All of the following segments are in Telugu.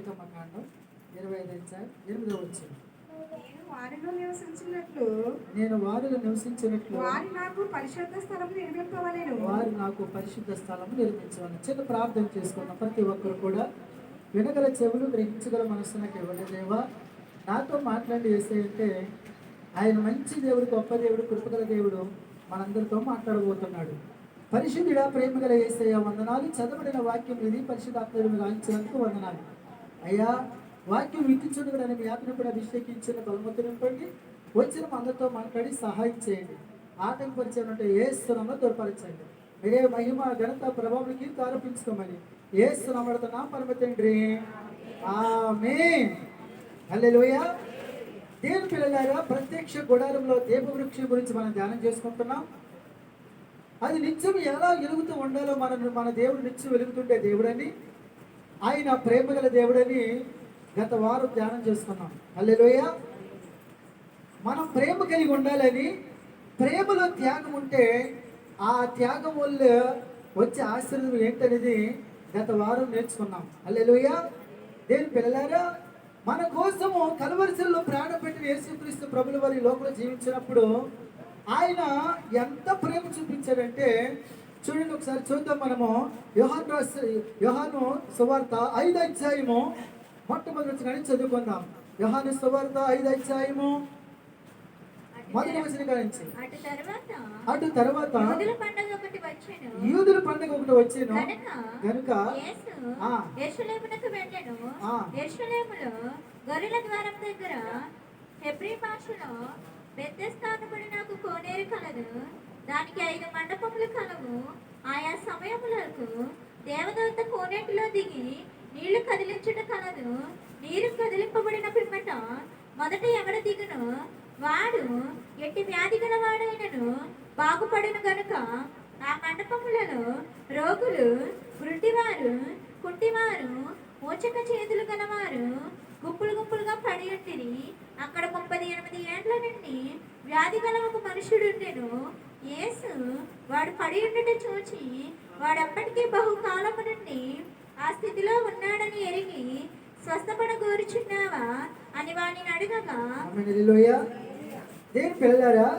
నిర్గమకాండం 25:8. నేను వారిలో నివసించినట్లు వారు నాకు పరిశుద్ధ స్థలం నిర్మింపవలెను. చిన్న ప్రార్థన చేసుకున్న ప్రతి ఒక్కరు కూడా వినగల చెవులు, గ్రహించగల మనస్సు నాకు ఇవ్వండి దేవా. నాతో మాట్లాడి వేసే అంటే ఆయన మంచి దేవుడు, గొప్ప దేవుడు, కృపగల దేవుడు మనందరితో మాట్లాడబోతున్నాడు. పరిశుద్ధుడా, ప్రేమగల యేసయ్య వందనాలు. చదవబడిన వాక్యం ఇది పరిశుద్ధాత్మను మీరు ఆయించినందుకు వందనాలు అయ్యా. వాక్యం విధించుడుగడని మీ ఆత్మను కూడా అభిషేకించిన బలమతో నింపండి. వచ్చిన అందరితో మాట్లాడి సహాయం చేయండి. ఆటంకపరిచేమంటే యేసునామములో తోడ్పరచండి. మీరే మహిమ, ఘనత, ప్రభావానికి ఆరోపించుకోమని యేసునామములో నా పరమ తండ్రి, ఆమేన్. హల్లెలూయా. దేవుని పిల్లలారా, ప్రత్యక్ష గుడారంలో దీపవృక్షం గురించి మనం ధ్యానం చేసుకుంటున్నాం. అది నిత్యం ఎలా వెలుగుతూ ఉండాలో మన దేవుడు నిత్యం వెలుగుతుండే దేవుడని, ఆయన ప్రేమగల దేవుడని గత వారం ధ్యానం చేసుకున్నాం. హల్లెలూయా. మనం ప్రేమ కలిగి ఉండాలని, ప్రేమలో త్యాగం ఉంటే ఆ త్యాగం వల్ల వచ్చే ఆశీర్వాదం ఏంటనేది గత వారం నేర్చుకున్నాం. హల్లెలూయా. దేవుని పిల్లలారా, మన కోసము కలవరిశిలో ప్రాణం పెట్టిన యేసుక్రీస్తు ప్రభుల వారి లోకంలో జీవించినప్పుడు ఆయన ఎంత ప్రేమ చూపించాడంటే చూడండి, ఒకసారి చూద్దాం. మనము యోహాను సువార్త 5వ అధ్యాయము మొట్టమొదటి కానీ చదువుకుందాం. యోహాను సువార్త 5వ అధ్యాయము మొదటి వచనం నుంచి. అటు తర్వాత యూదుల పండుగ ఒకటి వచ్చెను గనుక గొర్రెల ద్వారం దగ్గర హెబ్రీ భాషలో బెతెస్దా అనబడి నాకు కోనేరు కలదు. దానికి 5 మండపములు కలవు. ఆయా సమయములకు దేవదూత కోనేటిలో దిగి నీళ్లు కదిలించుట కలదు. నీరు కదిలింపబడిన పిమ్మట మొదట ఎవడ దిగును వాడు ఎట్టి వ్యాధి గలవాడైనను బాగుపడిన గనుక ఆ మండపములలో రోగులు, గుడ్డివారు, కుంటివారు, మోచక చేతులు గలవారు గుంపులు గుంపులుగా పడి ఉండిరి. అక్కడ 38 ఏండ్ల నుండి వ్యాధి గల ఒక మనుషుడు ఉండెను. యేసు వాడు పడి ఉండట చూచి వాడప్పటికీ బహుకాలము నుండి ఆ స్థితిలో ఉన్నాడని ఎరిగి స్వస్థపడ కోరుచున్నావా అని వాడిని అడగగా, దేవుని పిల్లలారా,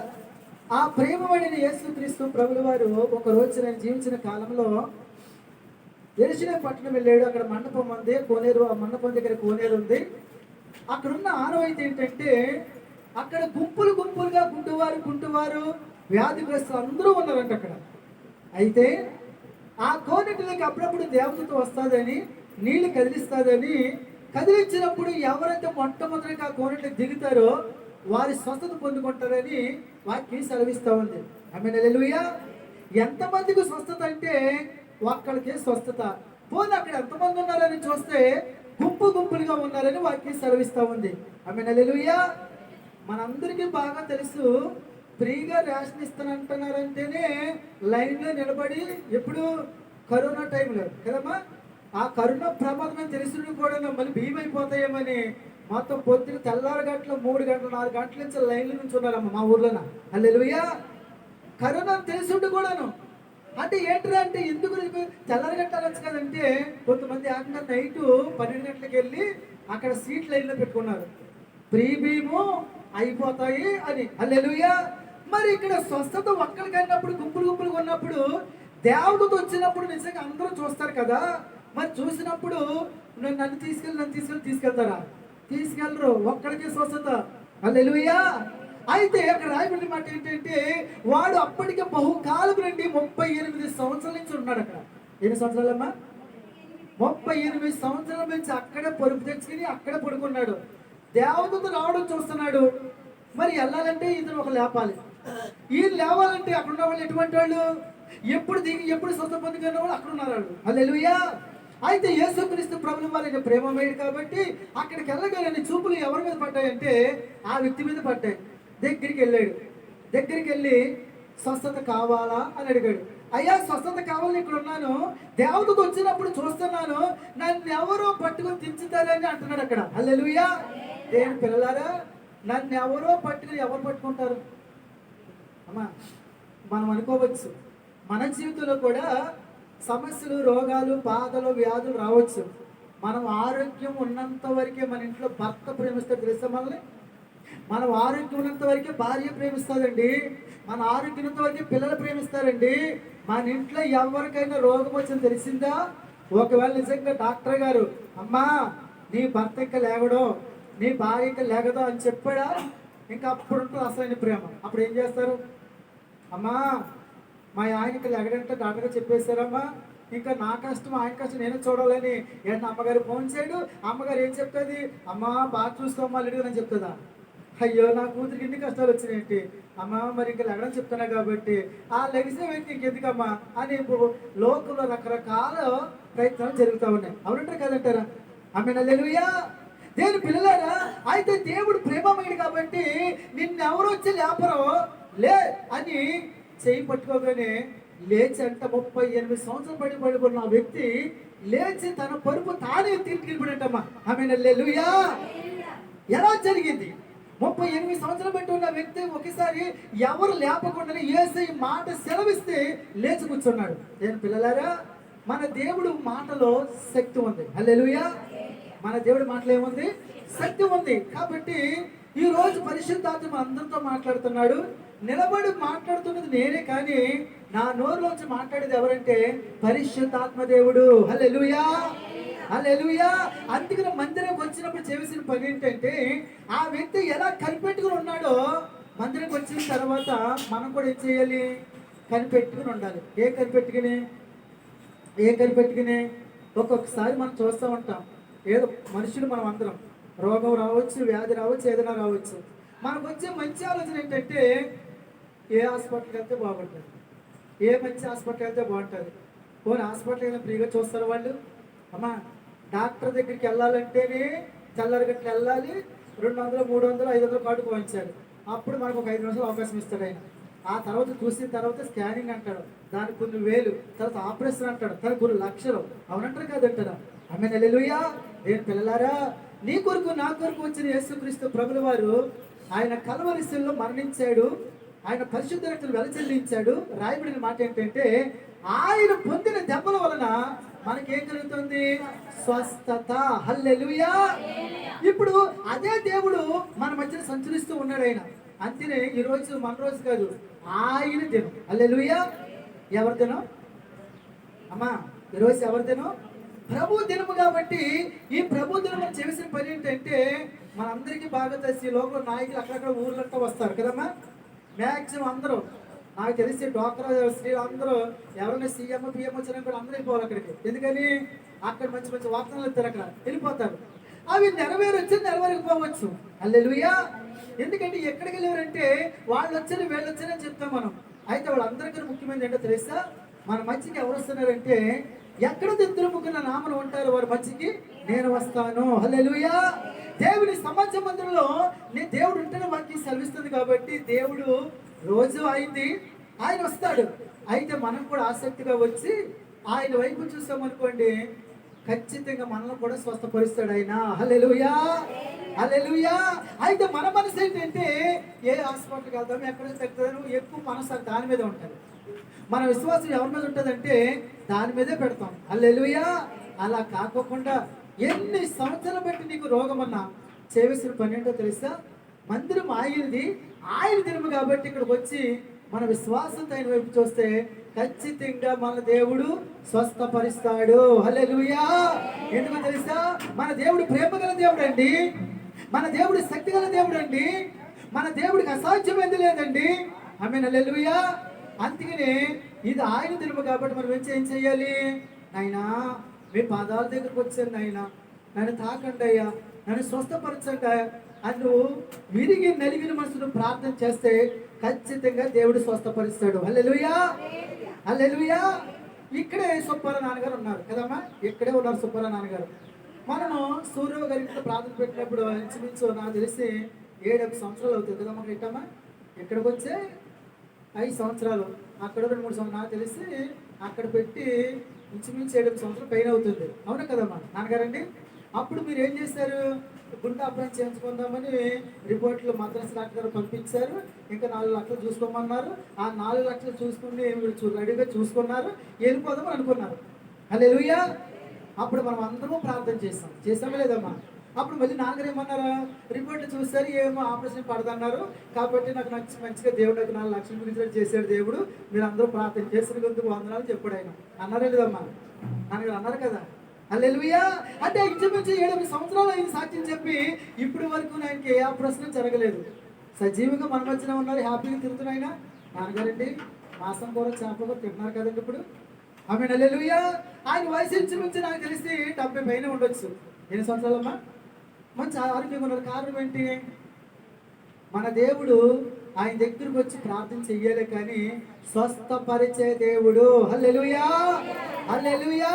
ఆ ప్రేమమైన యేసుక్రీస్తు ప్రభుల వారు ఒక రోజు నేను జీవించిన కాలంలో యెరూషలేము పట్టణం వెళ్ళాడు. అక్కడ మండపం ఉంది, కోనేరు. ఆ మండపం దగ్గర కోనేరు ఉంది. అక్కడున్న ఆనవాయితీ ఏంటంటే అక్కడ గుంపులు గుంపులుగా కుంటువారు వ్యాధిగ్రస్తులు అందరూ ఉన్నారంట అక్కడ. అయితే ఆ కోనేటిలోకి అప్పుడప్పుడు దేవదూత వస్తుందని, నీళ్లు కదిలిస్తుందని, కదిలించినప్పుడు ఎవరైతే మొట్టమొదటిగా ఆ కోనేటిలోకి దిగుతారో వారి స్వస్థత పొందుకుంటారని వాక్యం సెలవిస్తూ ఉంది. ఆమేన్. హల్లెలూయా. ఎంతమందికి స్వస్థత అంటే ఒక్కడికే స్వస్థత. పోనీ అక్కడ ఎంతమంది ఉన్నారని చూస్తే గుంపులుగా ఉన్నారని వాక్యం సెలవిస్తూ ఉంది. ఆమేన్. హల్లెలూయా. మనందరికీ బాగా తెలుసు, ఫ్రీగా రేషన్ ఇస్తానంటున్నారంటేనే లైన్లో నిలబడి, ఎప్పుడు కరోనా టైంలో కదమ్మా, ఆ కరోనా ప్రమాదం తెలిసిన కూడా మళ్ళీ బియ్యం అయిపోతాయేమని మొత్తం పొద్దున తెల్లారి గంటలు 3 గంటలు 4 గంటల నుంచి లైన్ల నుంచి ఉన్నారమ్మ మా ఊర్లోన. హల్లెలూయా. కరోనా తెలిసిండు కూడాను. అంటే ఏంటంటే అంటే ఎందుకు తెల్లారి గంటలు అనొచ్చు కదంటే, కొంతమంది ఏకంగా నైట్ 12 గంటలకు వెళ్ళి అక్కడ సీట్ లైన్లో పెట్టుకున్నారు, ఫ్రీ బియ్యము అయిపోతాయి అని. హల్లెలూయా. మరి ఇక్కడ స్వస్థత ఒక్కరికి అయినప్పుడు, గుంపులుగా ఉన్నప్పుడు, దేవుడితో వచ్చినప్పుడు నిజంగా అందరూ చూస్తారు కదా. మరి చూసినప్పుడు నన్ను తీసుకెళ్తారా? తీసుకెళ్ళరు. ఒక్కడికి స్వస్థత. హల్లెలూయా. అయితే అక్కడ రాయబడిన మాట ఏంటంటే వాడు అప్పటికే బహుకాలం నుండి 38 సంవత్సరాల నుంచి ఉన్నాడు అక్కడ. ఎన్ని సంవత్సరాలమ్మా? 38 సంవత్సరాల నుంచి అక్కడే పరుపు తెచ్చుకుని అక్కడే పడుకున్నాడు. దేవదూత రావడం చూస్తున్నాడు. మరి వెళ్ళాలంటే ఇతను ఒక లేపాలి. ఈయన లేవాలంటే అక్కడ ఉన్న వాళ్ళు ఎటువంటి వాళ్ళు? ఎప్పుడు దిగి ఎప్పుడు స్వస్థ పొందుకున్న వాళ్ళు అక్కడ ఉన్నారు. హల్లెలూయా. అయితే యేసుక్రీస్తు ప్రభువు వారి ప్రేమమయుడు కాబట్టి అక్కడికి వెళ్ళగానే చూపులు ఎవరి మీద పడ్డాయంటే ఆ వ్యక్తి మీద పడ్డాయి. దగ్గరికి వెళ్ళాడు. దగ్గరికి వెళ్ళి స్వస్థత కావాలా అని అడిగాడు. అయ్యా, స్వస్థత కావాలని ఇక్కడ ఉన్నాను, దేవతకు వచ్చినప్పుడు చూస్తున్నాను, నన్ను ఎవరో పట్టుకొని దించుతారని అంటున్నాడు అక్కడ. హల్లెలూయా. దేవుని పిల్లలారా, నన్ను ఎవరో పట్టుకుని ఎవరు పట్టుకుంటారు అమ్మా? మనం అనుకోవచ్చు మన జీవితంలో కూడా సమస్యలు, రోగాలు, బాధలు, వ్యాధులు రావచ్చు. మనం ఆరోగ్యం ఉన్నంత వరకే మన ఇంట్లో భర్త ప్రేమిస్తాడు తెలుసా మనల్ని. మనం ఆరోగ్యం ఉన్నంత వరకే భార్య ప్రేమిస్తుందండి. మన ఆరోగ్యం ఉన్నంత వరకే పిల్లలు ప్రేమిస్తారండి. మన ఇంట్లో ఎవరికైనా రోగం వచ్చింది తెలిసిందా, ఒకవేళ నిజంగా డాక్టర్ గారు అమ్మా నీ భర్త ఇంకా లేవడో, నీ భార్య ఇంకా లేగదో అని చెప్పాడా, ఇంకా అప్పుడు ఉంటుంది అసలైన ప్రేమ. అప్పుడు ఏం చేస్తారు, అమ్మా మా ఆయనకి లెగడంటే డాక్టర్గా చెప్పేశారమ్మా, ఇంకా నా కష్టం ఆయన కష్టం నేనే చూడాలని ఏంటంటే అమ్మగారు ఫోన్ చేయడు. అమ్మగారు ఏం చెప్తుంది, అమ్మా బాగా చూసుకోమ్మా లేడు అని చెప్తుందా. అయ్యో నా కూతురికి ఇన్ని కష్టాలు వచ్చినాయంటి, అమ్మా మరి ఇంకా లెగడం చెప్తున్నా కాబట్టి ఆ లెగిసే వ్యక్తి ఇంకెందుకమ్మా అని ఇప్పుడు లోకంలో రకరకాల ప్రయత్నాలు జరుగుతూ ఉన్నాయి. అవునంటారు కదంటారా? ఆమె హల్లెలూయా. దేవుని పిల్లలారా, అయితే దేవుడు ప్రేమమయుడు కాబట్టి నిన్నెవరు వచ్చి లేపరో లే అని చేయి పట్టుకోగానే లేచి అంట 38 సంవత్సరాలు పడిపోయిన ఆ వ్యక్తి లేచి తన పరుపు తానే తిరిగిపోయినట్టమ్మా. ఆమె హల్లెలూయా. ఎలా జరిగింది? 38 సంవత్సరాలు పెట్టి ఉన్న వ్యక్తి ఒకేసారి ఎవరు లేపకుండానే యేసయ్య మాట సెలవిస్తే లేచి కూర్చున్నాడు. నేను పిల్లలారా, మన దేవుడు మాటలో శక్తి ఉంది. హల్లెలూయా. మన దేవుడి మాటలో ఏముంది? శక్తి ఉంది. కాబట్టి ఈ రోజు పరిశుద్ధాత్మ అందరితో మాట్లాడుతున్నాడు. నిలబడి మాట్లాడుతున్నది నేనే, కానీ నా నోరులోంచి మాట్లాడేది ఎవరంటే పరిశుద్ధాత్మ దేవుడు. హల్లెలూయా, హల్లెలూయా. అందుకని మందిరం వచ్చినప్పుడు చేసిన పని ఏంటంటే ఆ వ్యక్తి ఎలా కనిపెట్టుకుని ఉన్నాడో మందిరం వచ్చిన తర్వాత మనం కూడా ఏం చేయాలి? కనిపెట్టుకుని ఉండాలి. ఏం కనిపెట్టుకుని ఒక్కొక్కసారి మనం చూస్తూ ఉంటాం, ఏదో మనుషులు మనం అందరం రోగం రావచ్చు, వ్యాధి రావచ్చు, ఏదైనా రావచ్చు. మనకు వచ్చే మంచి ఆలోచన ఏంటంటే ఏ హాస్పిటల్కి వెళ్తే బాగుంటుంది, ఏ మంచి హాస్పిటల్కి వెళ్తే బాగుంటుంది. పోనీ హాస్పిటల్ అయినా ఫ్రీగా చూస్తారు వాళ్ళు. అమ్మా డాక్టర్ దగ్గరికి వెళ్ళాలంటేనే తెల్లరిగట్లు వెళ్ళాలి, 200, 300, 500 కార్డు పోయించాలి. అప్పుడు మనకు ఒక 5 నిమిషాలు అవకాశం ఇస్తాడు ఆయన. ఆ తర్వాత చూసిన తర్వాత స్కానింగ్ అంటాడు, దానికి కొన్ని వేలు, తర్వాత ఆపరేషన్ అంటాడు, దానికి కొన్ని లక్షలు. అవునంటారు కదంటారా? ఆమె హల్లెలూయా. నేను పిల్లలారా, నీ కొరకు నా కొరకు వచ్చిన యేసుక్రీస్తు ప్రభుల వారు ఆయన కల్వరి శిలువలో మరణించాడు, ఆయన పరిశుద్ధ రక్తం వెలచెల్లించాడు. రాయబడిన మాట ఏంటంటే ఆయన పొందిన దెబ్బల వలన మనకేం జరుగుతుంది? స్వస్థత. హల్లెలూయా. ఇప్పుడు అదే దేవుడు మన మధ్యన సంచరిస్తూ ఉన్నాడు ఆయన. అంతేనే ఈరోజు మన రోజు కాదు, ఆయన దినం. హల్లెలూయా. ఎవరి దినం అమ్మా? ఈరోజు ఎవరి దినం? ప్రభు దినము. కాబట్టి ఈ ప్రభు దినం చేసిన పని ఏంటంటే మనందరికీ బాగా తెలిసి లోపల నాయకులు అక్కడక్కడ ఊర్లంతా వస్తారు కదమ్మా. మ్యాక్సిమం అందరూ నాకు తెలిసి డ్వాక్రా స్త్రీలు అందరూ ఎవరైనా సీఎం పిఎం వచ్చినా కూడా అందరూ వెళ్ళిపోవాలి అక్కడికి. ఎందుకని అక్కడ మంచి మంచి వార్తలు ఇస్తారు, అక్కడ వెళ్ళిపోతారు. అవి నెరవేరకపోవచ్చు. హల్లెలూయా. ఎందుకంటే ఎక్కడికి వెళ్ళారంటే వాళ్ళు వచ్చారు వీళ్ళు వచ్చారని చెప్తాం మనం. అయితే వాళ్ళందరికీ ముఖ్యమైనది ఏంటో తెలుసా? మన మధ్యకి ఎవరు వస్తున్నారంటే ఎక్కడ ఇద్దరు ముగ్గురు నామను ఉంటారు వారి మధ్యకి నేను వస్తాను. హల్లెలూయా. దేవుని సమాజ మందిరంలో నేను దేవుడు ఉంటేనే వాక్యం సెలవిస్తుంది. కాబట్టి దేవుడు రోజు అయింది ఆయన వస్తాడు. అయితే మనం కూడా ఆసక్తిగా వచ్చి ఆయన వైపు చూసామనుకోండి, ఖచ్చితంగా మనల్ని కూడా స్వస్థపరుస్తాడు ఆయన. హల్లెలూయా, హల్లెలూయా. అయితే మన మనసు ఏంటంటే ఏ హాస్పిటల్కి వెళ్తాం, ఎక్కడ తగ్గుతాను, ఎక్కువ మనసు దాని మీద ఉంటుంది. మన విశ్వాసం ఎవరి మీద ఉంటుందంటే దాని మీదే పెడతాం. హల్లెలూయా. అలా కాకోకుండా ఎన్ని సంవత్సరాలు బట్టి నీకు రోగం అన్నా చేయవలసిన పని ఏంటో తెలుసా? మందిరం ఆయనది, ఆయన దినము కాబట్టి ఇక్కడికి వచ్చి మన విశ్వాసంతో ఆయన వైపు చూస్తే ఖచ్చితంగా మన దేవుడు స్వస్థపరుస్తాడు. హల్లెలూయా. ఎందుకు తెలుసా? మన దేవుడు ప్రేమ గల దేవుడు అండి, మన దేవుడు శక్తి గల దేవుడు అండి, మన దేవుడికి అసాధ్యమైంది లేదండి. ఆమేన్, హల్లెలూయా. అందుకనే ఇది ఆయన దినము కాబట్టి మనం ఏం చేయాలి? నాయనా మీ పాదాల దగ్గరకు వచ్చాను నాయన, నన్ను తాకండి అయ్యా, నన్ను స్వస్థపరచండి అని నువ్వు విరిగి నలిగిన మనసును ప్రార్థన చేస్తే ఖచ్చితంగా దేవుడు స్వస్థపరుస్తాడు. హల్లెలూయా, హల్లెలూయా. ఇక్కడే సుబ్బారావు నాన్నగారు ఉన్నారు కదమ్మా, ఇక్కడే ఉన్నారు సుబ్బారావు నాన్నగారు. మనము సూర్యరావు గారి ఇంట్లో ప్రార్థన పెట్టినప్పుడు ఇంచుమించు నాకు తెలిసి 7 సంవత్సరాలు అవుతుంది కదమ్మా. ఇట్టమ్మా ఇక్కడికి వచ్చే 5 సంవత్సరాలు, అక్కడ 2-3 సంవత్సరాలు నాకు తెలిసి అక్కడ పెట్టి ఇంచుమించు 7 సంవత్సరాలు పైన అవుతుంది. అవునా కదమ్మా నాన్నగారండి? అప్పుడు మీరు ఏం చేశారు? గుండె ఆపరేషన్ చేయించుకుందామని రిపోర్ట్లు మద్రాసు డాక్టర్ గారు పంపించారు. ఇంకా 4 లక్షలు చూసుకోమన్నారు. ఆ 4 లక్షలు చూసుకుని మీరు రెడీగా చూసుకున్నారు, వెళ్ళిపోదామని అనుకున్నారు. హల్లెలూయా. అప్పుడు మనం అందరము ప్రార్థన చేసామా లేదమ్మా? అప్పుడు మళ్ళీ నాన్నగారు ఏమన్నారా, రిపోర్ట్ చూస్తారు, ఏమో ఆపరేషన్ పడదన్నారు, కాబట్టి నాకు మంచిగా దేవుడు నాకు 4 లక్షల గురించి చేశాడు దేవుడు, మీరు అందరూ ప్రార్థన చేసినందుకు వందనాలు చెప్పాడు ఆయన. అన్నారా లేదమ్మా? నాన్నగారు అన్నారు కదా. హల్లెలూయా. అంటే ఇంచుమించు 7 సంవత్సరాలు ఆయన సాక్ష్యం చెప్పి ఇప్పటి వరకు ఆయనకి ఏ ఆపరేషన్ జరగలేదు. సజీవంగా మన మధ్యన ఉన్నారు, హ్యాపీగా తిరుగుతున్నాయినా. నాన్నగారండి మాసం కూర చేప కూర తింటున్నారు కదండి ఇప్పుడు. ఆమె హల్లెలూయా. ఆయన వయసు ఇంచుమించు నాకు తెలిసి 70 పైన ఉండొచ్చు. ఎన్ని సంవత్సరాలమ్మా? మంచి ఆరోగ్యంగా ఉన్నారు. కారణం ఏంటి? మన దేవుడు ఆయన దగ్గరకు వచ్చి ప్రార్థన చెయ్యాలి కానీ స్వస్థపరిచే దేవుడు. హల్లెలూయా, హల్లెలూయా.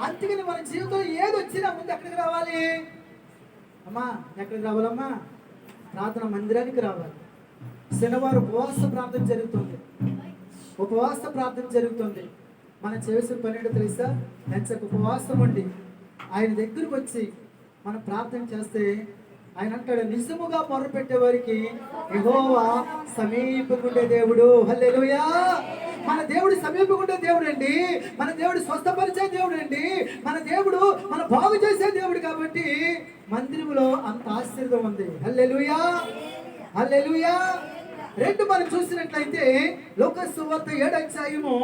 అందుకని మన జీవితంలో ఏది వచ్చినా ముందు ఎక్కడికి రావాలి అమ్మా? ఎక్కడికి రావాలమ్మా? ప్రార్థన మందిరానికి రావాలి. శనివారం ఉపవాస ప్రార్థన జరుగుతుంది, ఉపవాస ప్రార్థన జరుగుతుంది. మనం చేసిన పని ఏంటో తెలుసా? నచ్చక ఉపవాసం ఉండి ఆయన దగ్గరకు వచ్చి మనం ప్రార్థన చేస్తే ఆయన అంటాడు, నిజముగా మొర్రపెట్టే వారికి యెహోవా సమీపకుండే దేవుడు. హల్లెలూయా. మన దేవుడు సమీపకుండే దేవుడు అండి. మన దేవుడు స్వస్థపరిచే దేవుడు అండి. మన దేవుడు మన బాగు చేసే దేవుడు. కాబట్టి మందిరంలో అంత ఆశీర్వాదం ఉంది. హల్లెలూయా, హల్లెలూయా. 2 మనం చూసినట్లయితే లోకాసు సువార్త 7వ అధ్యాయము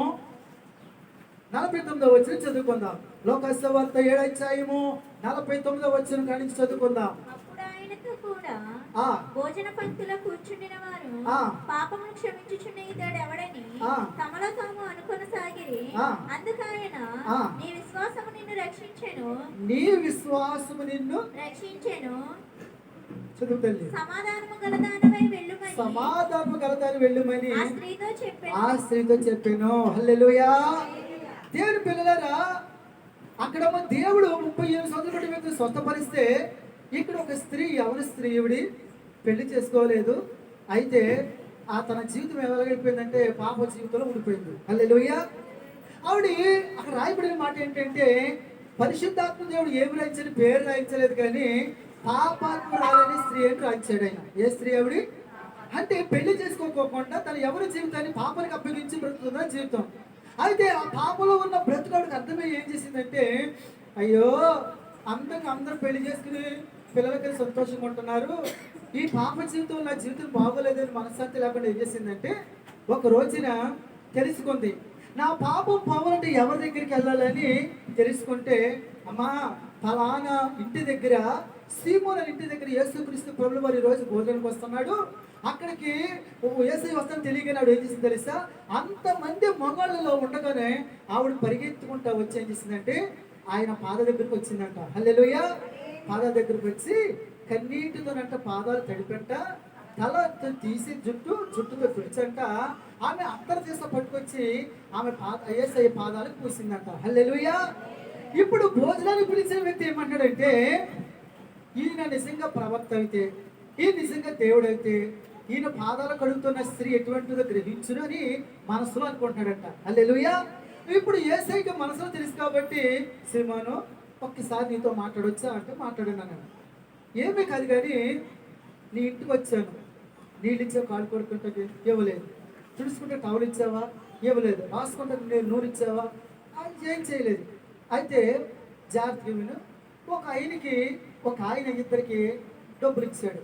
49వ వచనం చదువుకుందాం. లోకాసు సువార్త 7వ అధ్యాయము 49వ వచనం కాడి నుంచి చదువుకుందాం. అప్పుడు ఆయనతో కూడా ఆ భోజన పంక్తిలో కూర్చుండిన వారు ఆ పాపమును క్షమించుచున్న ఇతడు ఎవడని ఆ తమలో తాము అనుకొనసాగిరి. ఆ అందుకు ఆయన, ఆ నీ విశ్వాసము నిన్ను రక్షించెను, నీ విశ్వాసము నిన్ను రక్షించెను, చదువు తల్లి. సమాధానము గలదానమై వెళ్ళుమని సమాధానము గలదాని వెళ్ళుమని ఆ స్త్రీతో చెప్పాను. ఆ స్త్రీతో చెప్పాను. హల్లెలూయా. దేవుని పిల్లలారా, అక్కడ దేవుడు 38 సంవత్సరాల వ్యక్తిని స్వస్థపరిస్తే ఇక్కడ ఒక స్త్రీ, ఎవరి స్త్రీ ఈవిడి పెళ్లి చేసుకోలేదు. అయితే తన జీవితం ఎలాగైపోయిందంటే పాప జీవితంలో ఉండిపోయింది. హల్లెలూయా. ఆవిడ అక్కడ రాయబడిన మాట ఏంటంటే పరిశుద్ధాత్మ దేవుడు ఏమి రాయించని పేరు రాయించలేదు కానీ పాపాత్మురాలని స్త్రీ అని రాయించాడు ఆయన. ఏ స్త్రీ ఆవిడి అంటే పెళ్లి చేసుకోకోకుండా తన ఎవరి జీవితాన్ని పాపానికి అప్పగించి బ్రతుకుతున్న జీవితం. అయితే ఆ పాపలో ఉన్న బ్రతుకుడికి అర్థమై ఏం చేసిందంటే, అయ్యో అందంగా అందరూ పెళ్లి చేసుకుని పిల్లలకి సంతోషంగా ఉంటున్నారు, ఈ పాప జీవితం నా జీవితం బాగోలేదని మనశ్శాంతి లేకుండా ఏం చేసిందంటే ఒక రోజున తెలుసుకుంది, నా పాపం పోవాలంటే ఎవరి దగ్గరికి వెళ్ళాలని తెలుసుకుంటే, అమ్మా ఫలానా ఇంటి దగ్గర సీమోన ఇంటి దగ్గర యేసుక్రీస్తు ప్రభువు వారు ఈ రోజు భోజనానికి వస్తున్నాడు, అక్కడికి యేసయ్య వస్తాను తెలియగానే ఆవిడ ఏం చేసింది తెలుసా? అంతమంది మగవాళ్ళలో ఉండగానే ఆవిడ పరిగెత్తుకుంటా వచ్చి ఏం చేసిందంటే ఆయన పాద దగ్గరికి వచ్చిందంట. హల్లెలూయా. పాదాల దగ్గరికి వచ్చి కన్నీటితోనంట పాదాలు తడిపెంట, తల తీసి జుట్టుతో తుడిచంట, ఆమె అత్తరు చేసా పట్టుకొచ్చి ఆమె యేసయ్య పాదాలకు పూసిందంట. హల్లెలూయా. ఇప్పుడు భోజనానికి పిలిచిన వ్యక్తి ఏమంటాడంటే, ఈయన నిజంగా ప్రవక్త అయితే, ఈయన నిజంగా దేవుడు అయితే, ఈయన పాదాలు కడుగుతున్న స్త్రీ ఎటువంటిదో గ్రహించును అని మనసులో అనుకుంటున్నాడంట. హల్లెలూయా. ఇప్పుడు యేసయ్యకి మనసులో తెలుసు కాబట్టి, సీమోను ఒక్కసారి నీతో మాట్లాడొచ్చా అంటే మాట్లాడన్నాను. ఏమీ కాదు కానీ నీ ఇంటికి వచ్చాను, నీళ్ళు ఇచ్చావు, కాలు కొడుకుంటే ఇవ్వలేదు, తుడుచుకుంటే టవల్ ఇచ్చావా, ఇవ్వలేదు, రాసుకుంటే నేను నూనె ఇచ్చావా, ఏం చేయలేదు. అయితే జాగ్రత్తగా విను, ఒక ఆయన ఇద్దరికి డబ్బులు ఇచ్చాడు.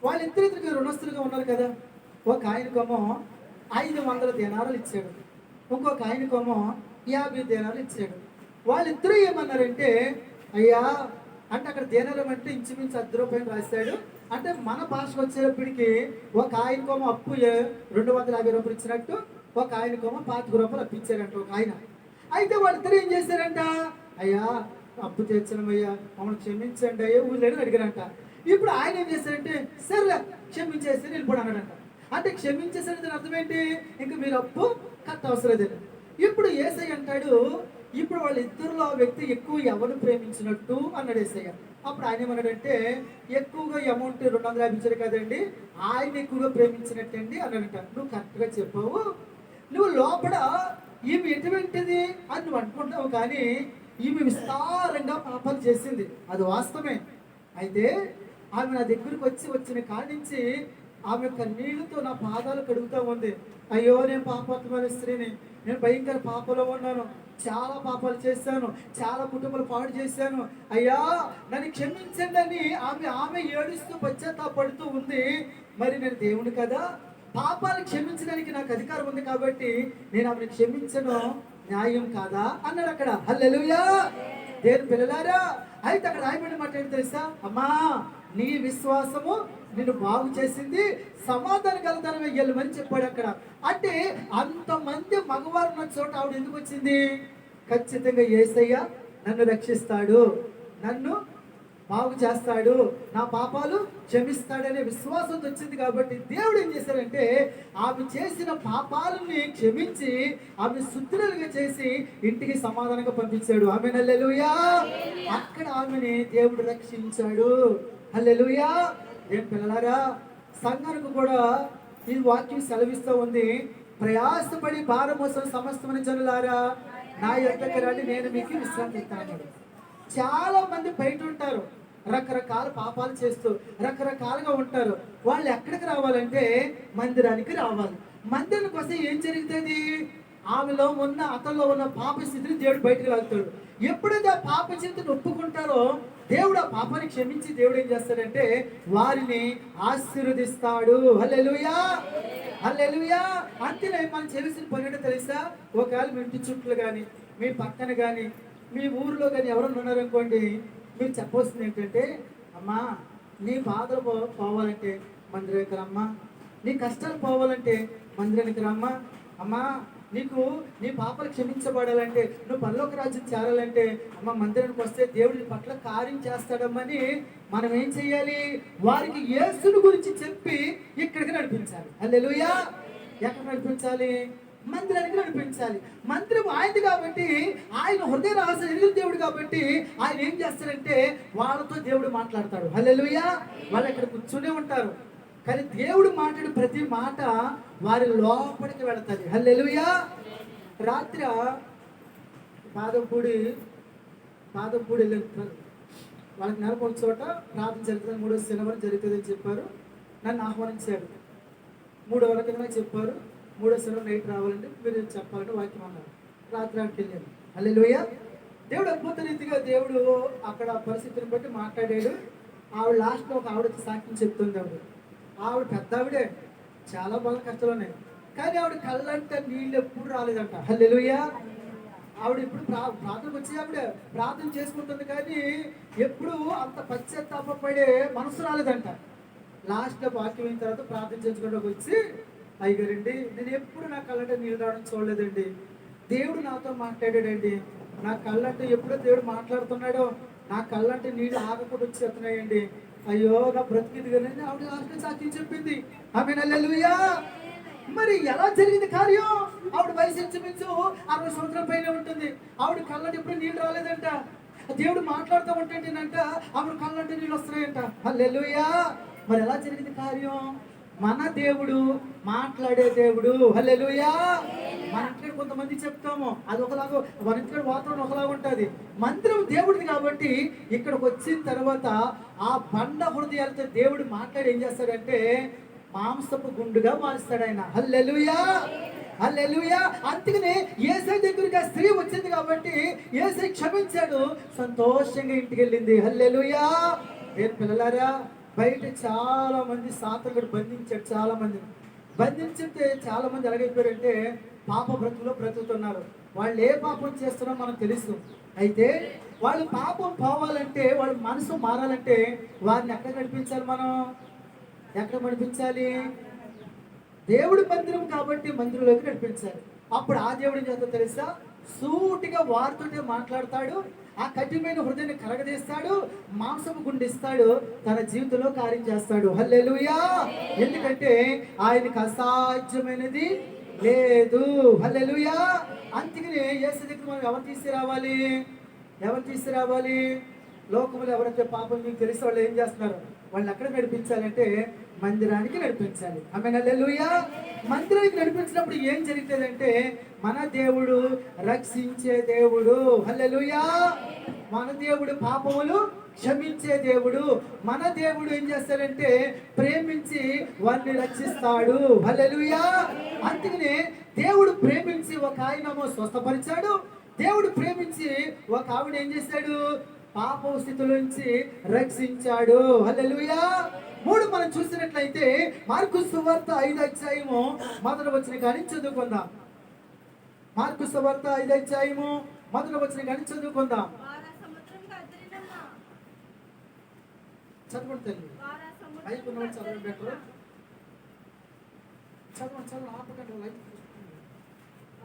వాళ్ళిద్దరికి రుణస్తులుగా ఉన్నారు కదా. ఒక ఆయనకేమో 500 దేనారాలు ఇచ్చాడు, ఇంకొక ఆయనకేమో 50 దేనారాలు ఇచ్చాడు. వాళ్ళిద్దరూ ఏమన్నారంటే, అయ్యా అంటే అక్కడ దేనారం అంటే ఇంచుమించు 10 రూపాయలు రాశాడు. అంటే మన భాషకు వచ్చేటప్పటికి ఒక ఆయనకేమో అప్పు 250 రూపాయలు ఇచ్చినట్టు, ఒక ఆయనకేమో 25 రూపాయలు అప్పు ఇచ్చాడంట ఒక ఆయన. అయితే వాళ్ళిద్దరూ ఏం చేశారంట, అయ్యా అప్పు తెచ్చనమయ్యా మమ్మల్ని క్షమించండి అయ్యా ఊళ్ళని అడిగారంట. ఇప్పుడు ఆయన ఏం చేశారంటే, సరే క్షమించేసి వెళ్ళిపోడు అన్నాడంట. అంటే క్షమించేసరికి అర్థం ఏంటి, ఇంకా మీరు అప్పు కట్ట అవసరం లేదు. ఇప్పుడు యేసయ్య అంటాడు, ఇప్పుడు వాళ్ళిద్దరిలో ఆ వ్యక్తి ఎక్కువ ఎవరు ప్రేమించినట్టు అన్నాడు యేసయ్య. అప్పుడు ఆయన ఏమన్నాడంటే, ఎక్కువగా అమౌంట్ 250 ఇచ్చారు కదండి, ఆయన ఎక్కువగా ప్రేమించినట్టండి అన్నాడంట. నువ్వు కరెక్ట్గా చెప్పావు, నువ్వు లోపల ఈమె ఎటువంటిది అని నువ్వు అనుకుంటావు కానీ ఈమె విస్తారంగా పాపాలు చేసింది, అది వాస్తవమే. అయితే ఆమె నా దగ్గరకు వచ్చిన కాడి నుంచి ఆమె యొక్క నీళ్ళతో నా పాదాలు కడుగుతూ ఉంది. అయ్యో నేను పాపాత్మైన స్త్రీని, నేను భయంకర పాపలో ఉన్నాను, చాలా పాపాలు చేశాను, చాలా కుటుంబాలు పాడు చేశాను, అయ్యా నన్ను క్షమించండి అని ఆమె ఏడుస్తూ పశ్చాత్తాపడుతూ ఉంది. మరి నేను దేవుడు కదా, పాపాలు క్షమించడానికి నాకు అధికారం ఉంది కాబట్టి నేను ఆమెను క్షమించడం న్యాయం కాదా అన్నాడు అక్కడ. హల్లెలూయా, దేవుని పిల్లలారా. అయితే అక్కడ రాయబడిన మాట ఏంటి తెలుసా? అమ్మా నీ విశ్వాసము నిన్ను బాగు చేసింది, సమాధానం కలదనమే వెళ్ళమని చెప్పాడు అక్కడ. అంటే అంతమంది మగవారు ఉన్న చోట ఆవిడ ఎందుకు వచ్చింది? ఖచ్చితంగా యేసయ్య నన్ను రక్షిస్తాడు, నన్ను బాగు చేస్తాడు, నా పాపాలు క్షమిస్తాడనే విశ్వాసంతో వచ్చింది. కాబట్టి దేవుడు ఏం చేశారంటే ఆమె చేసిన పాపాలని క్షమించి ఆమె శుద్ధులుగా చేసి ఇంటికి సమాధానంగా పంపించాడు. ఆమె హల్లెలూయా. అక్కడ ఆమెని దేవుడు రక్షించాడు. హల్లెలూయా. ఏం పిల్లలారా, సంఘానికి కూడా ఈ వాక్యం సెలవిస్తూ ఉంది. ప్రయాసపడి భారమోసం సమస్తమైన జనులారా నా యొద్దకు రండి, నేను మీకు విశ్రాంతి ఇస్తాను. చాలా మంది బయట ఉంటారు, రకరకాల పాపాలు చేస్తూ రకరకాలుగా ఉంటారు. వాళ్ళు ఎక్కడికి రావాలంటే మందిరానికి రావాలి. మందిరానికి వస్తే ఏం జరుగుతుంది? ఆమెలో ఉన్న అతనిలో ఉన్న పాప స్థితిని దేవుడు బయటకు లాగుతాడు. ఎప్పుడైతే ఆ పాప స్థితిని ఒప్పుకుంటారో దేవుడు ఆ పాపాన్ని క్షమించి దేవుడు ఏం చేస్తాడంటే వారిని ఆశీర్వదిస్తాడు. హల్లెలూయా, హల్లెలూయా. అంతేనే మనం చేయాల్సిన పని ఏంటో తెలుసా? ఒకవేళ మీ ఇంటి చుట్టూ కానీ మీ పక్కన కానీ మీ ఊరిలో కానీ ఎవరైనా ఉన్నారనుకోండి, మీరు చెప్పవలసింది ఏంటంటే, అమ్మా నీ బాధలు పోవాలంటే మందిరానికి రమ్మా, నీ కష్టాలు పోవాలంటే మందిరానికి రమ్మా, అమ్మా నీకు నీ పాపలు క్షమించబడాలంటే, నువ్వు పరలోక రాజ్యం చేరాలంటే అమ్మ మందిరానికి వస్తే దేవుడి పట్ల కార్యం చేస్తాడమ్మని మనం ఏం చేయాలి? వారికి యేసుని గురించి చెప్పి ఇక్కడికి నడిపించాలి. హల్లెలూయా. ఎక్కడ నడిపించాలి? మందిరానికి నడిపించాలి. మందిరం ఆయనది కాబట్టి, ఆయన హృదయ రహస్యం ఎరిగిన దేవుడు కాబట్టి ఆయన ఏం చేస్తాడంటే వాళ్ళతో దేవుడు మాట్లాడతాడు. హల్లెలూయా. వాళ్ళు ఇక్కడ కూర్చునే ఉంటారు, కానీ దేవుడు మాట్లాడే ప్రతి మాట వారి లోపలికి వెళతాది. హల్లెలూయా. రాత్రి పాదంపూడి వెళ్ళారు. వాళ్ళకి నెలకు ఒక చోట ప్రార్థన జరుగుతుంది, 3వ శనివారం జరుగుతుంది అని చెప్పారు. నన్ను ఆహ్వానించారు. 3వ కింద చెప్పారు 3వ శనివారం నైట్ రావాలంటే మీరు చెప్పాలంటే వాక్యం అన్నారు. రాత్రి ఆడికి వెళ్ళాను. హల్లెలూయా. దేవుడు అద్భుత రీతిగా దేవుడు అక్కడ పరిస్థితిని బట్టి మాట్లాడాడు. ఆవిడ లాస్ట్లో ఒక ఆవిడ సాక్ష్యం చెప్తుంది. ఆవిడ పెద్ద ఆవిడే, చాలా బాగా కష్టాలు ఉన్నాయి, కానీ ఆవిడ కళ్ళంటే నీళ్ళు ఎప్పుడు రాలేదంట. హల్లెలూయా. ఆవిడ ఇప్పుడు ప్రార్థనకు వచ్చి ఆవిడ ప్రార్థన చేసుకుంటుంది, కానీ ఎప్పుడు అంత పశ్చాత్తాపడే మనసు రాలేదంట. లాస్ట్లో వాక్యం అయిన తర్వాత ప్రార్థన చేసుకుంటూ వచ్చి, అయ్యగారండి నేను ఎప్పుడు నా కళ్ళంటే నీళ్ళు రావడం చూడలేదండి, దేవుడు నాతో మాట్లాడాడండి, నా కళ్ళంటే ఎప్పుడో దేవుడు మాట్లాడుతున్నాడో నా కళ్ళంటే నీళ్ళు ఆగకుండా వచ్చేస్తున్నాయండి, అయ్యో నా బ్రతికింది కానీ ఆవిడ లాస్ట్లో సాక్ష్యం చెప్పింది. ఆమె హల్లెలూయా. మరి ఎలా జరిగింది కార్యం? ఆవిడ వయసు ఇంచుమించు 60 సంవత్సరాల పైన ఉంటుంది. ఆవిడ కళ్ళంటే ఎప్పుడు నీళ్ళు రాలేదంట. దేవుడు మాట్లాడుతూ ఉంటేనంట ఆవిడ కళ్ళంటే నీళ్ళు వస్తున్నాయంట. హల్లెలూయా. మరి ఎలా జరిగింది కార్యం? మన దేవుడు మాట్లాడే దేవుడు. హల్లెలూయా. మన ఇంట్లో కొంతమంది చెప్తాము అది ఒకలాగా, మన ఇంట్లో వాతావరణం ఒకలాగా ఉంటుంది. మందిరం దేవుడిది కాబట్టి ఇక్కడికి వచ్చిన తర్వాత ఆ బండ హృదయాలతో దేవుడు మాట్లాడి ఏం చేస్తాడంటే మాంసపు గుండుగా మారుస్తాడు ఆయన. హల్లెలూయా, హల్లెలూయా. అందుకనే యేసయ్య దగ్గరికి ఆ స్త్రీ వచ్చింది కాబట్టి యేసయ్య క్షమించాడు, సంతోషంగా ఇంటికి వెళ్ళింది. హల్లెలూయా. నేను పిల్లలారా, బయట చాలా మంది సాతానుడు బంధించాడు. చాలా మంది బంధించితే చాలా మంది ఎలాగైపోయారంటే పాప బ్రతుకులో బ్రతుకుతున్నారు. వాళ్ళు ఏ పాపం చేస్తున్నారో మనకు తెలుసు. అయితే వాళ్ళు పాపం పోవాలంటే, వాళ్ళ మనసు మారాలంటే వారిని ఎక్కడ నడిపించాలి? మనం ఎక్కడ నడిపించాలి? దేవుడి మందిరం కాబట్టి మందిరంలోకి నడిపించాలి. అప్పుడు ఆ దేవుడు ఏం చేస్తాడో తెలుసా? సూటిగా వారితోటే మాట్లాడతాడు, ఆ కఠినమైన హృదయాన్ని కరగదీస్తాడు, మాంసపు గుండిస్తాడు, తన జీవితంలో కార్యం చేస్తాడు. హల్లెలూయా. ఎందుకంటే ఆయనకు అసాధ్యమైనది లేదు. హల్లెలూయా. అందుకనే యేసు దగ్గర మనం ఎవరు తీసుకురావాలి? ఎవరు తీసుకురావాలి? లోకములు ఎవరైతే పాపం మీకు తెలిసి వాళ్ళు ఏం చేస్తున్నారు, వాళ్ళు ఎక్కడ నడిపించాలంటే మందిరానికి నడిపించాలి. ఆమేన్. హల్లెలూయా. మందిరానికి నడిపించినప్పుడు ఏం జరుగుతుందంటే మన దేవుడు రక్షించే దేవుడు. హల్లెలూయా. మన దేవుడు పాపములు క్షమించే దేవుడు. మన దేవుడు ఏం చేస్తాడంటే ప్రేమించి వారిని రక్షిస్తాడు. హల్లెలూయా. అందుకనే దేవుడు ప్రేమించి ఒక ఆయనేమో స్వస్థపరిచాడు, దేవుడు ప్రేమించి ఒక ఆవిడ ఏం చేశాడు? పాప స్థితిలో నుంచి రక్షించాడు. హల్లెలూయా. 3 మనం చూసినట్లయితే మార్కు సువార్త 5వ అధ్యాయము మొదటి వచనం కానీ చదువుకుందాం. మార్కు సువార్త 5వ అధ్యాయము మొదటి వచనం కానీ చదువుకుందాం. చదవండి తల్లి. అయిపోయిన చదవండి బెటర్. చదవండి ఆపకండి లైఫ్.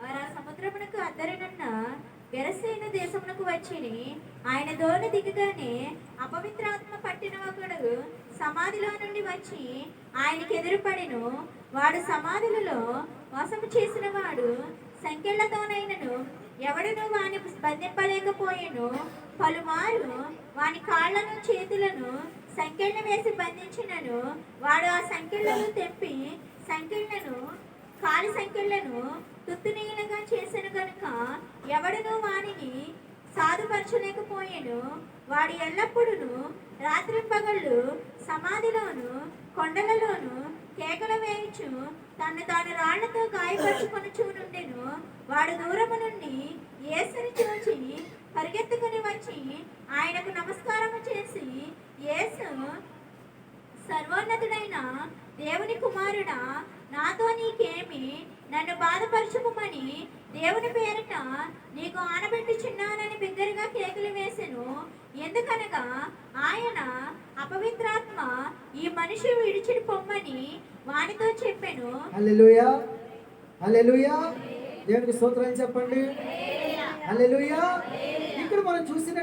వారు ఆ సముద్రమునకు అద్దరినున్న గెరసేను దేశమునకు వచ్చిని. ఆయన ధోని దిగగానే అపవిత్రాత్మ పట్టిన ఒకడు సమాధిలో నుండి వచ్చి ఆయనకి ఎదురుపడెను. వాడు సమాధులలో మోసము చేసిన వాడు సంకెళ్లతోనైనను ఎవడును వాని బంధింపలేకపోయెను. పలుమారు వాని కాళ్లను చేతులను సంకెళ్ళ వేసి బంధించినను వాడు ఆ సంకెళ్లను తెప్పి సంకెళ్లను కాలి సంకెళ్లను తుత్తునీలుగా చేసిన కనుక ఎవడును వానిని సాధుపరచలేకపోయెను. వాడు ఎల్లప్పుడూ రాత్రింపగళ్ళు సమాధిలోను కొండలలోను కేకలు వేయించు తను తాను రాళ్లతో గాయపరుచుకొనుచునుండెను. వాడు దూరము నుండి యేసుని చూచి పరిగెత్తుకుని వచ్చి ఆయనకు నమస్కారము చేసి, యేసు, సర్వోన్నతుడైన దేవుని కుమారుడా, నాతో నీకేమి? నన్ను బాధపరచుకోమని దేవుని పేరిట నీకు ఆనబెట్టుచున్నానని బిగ్గరగా కేకలు వేసెను. ఎందుకనగా ఆయన అపవిత్రాత్మ ఈ మనిషి విడిచిడి పొమ్మని వానితో చెప్పెను. హల్లెలూయా. హల్లెలూయా. దేవునికి స్తోత్రం చెప్పండి. హల్లెలూయా. ఇక్కడ మనం చూసిన